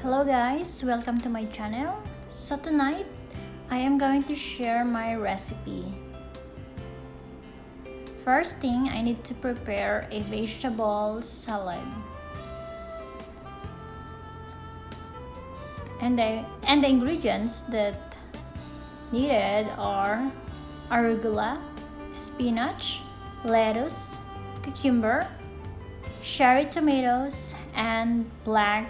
Hello guys, welcome to my channel. So tonight, I am going to share my recipe. First thing, I need to prepare a vegetable salad. And the ingredients that needed are arugula, spinach, lettuce, cucumber, cherry tomatoes, and black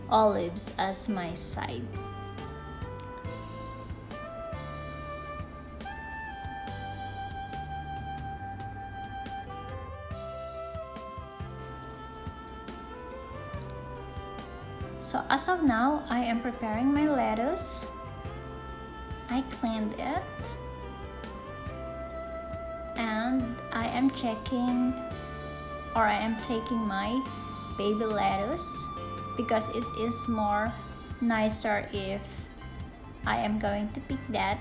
olives as my side. So as of now, I am preparing my lettuce. I cleaned it. And I am checking, or I am taking my baby lettuce because it is more nicer if I am going to pick that.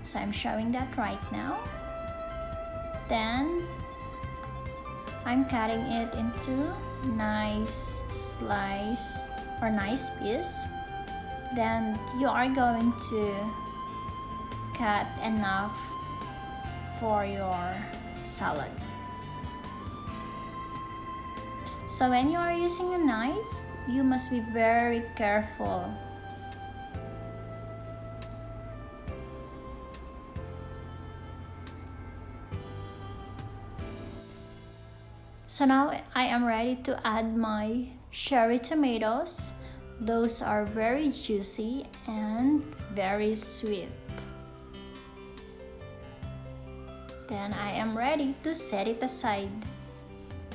So I'm showing that right now. Then I'm cutting it into nice slice or nice piece. Then you are going to cut enough for your salad. So when you are using a knife, you must be very careful. So now I am ready to add my cherry tomatoes. Those are very juicy and very sweet. Then I am ready to set it aside.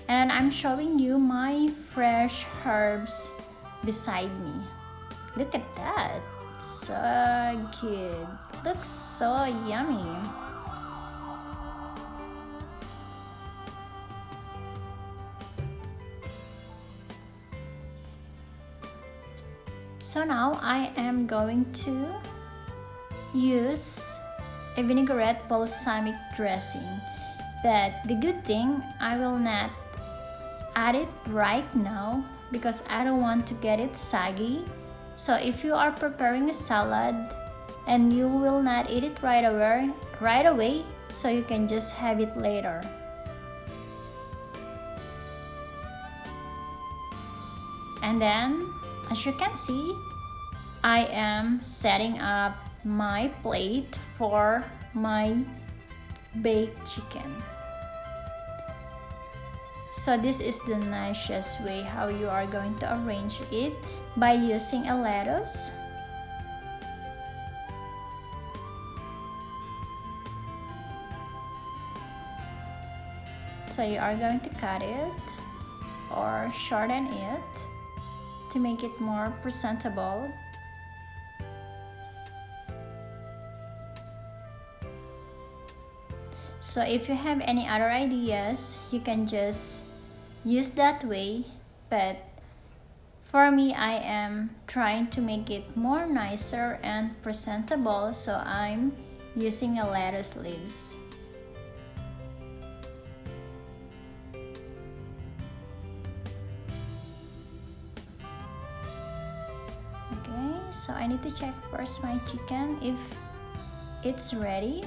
And I'm showing you my fresh herbs beside me. Look at that. So good. Looks so yummy. So now I am going to use a vinaigrette balsamic dressing. But the good thing, I will not add it right now because I don't want to get it saggy. So if you are preparing a salad and you will not eat it right away, so you can just have it later. And then, as you can see, I am setting up my plate for my baked chicken. So this is the nicest way how you are going to arrange it by using a lettuce. So you are going to cut it or shorten it to make it more presentable. So if you have any other ideas, you can just use that way. But for me, I am trying to make it more nicer and presentable, so I'm using a lettuce leaves. Okay, so I need to check first my chicken if it's ready.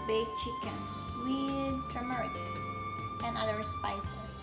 baked chicken with turmeric and other spices.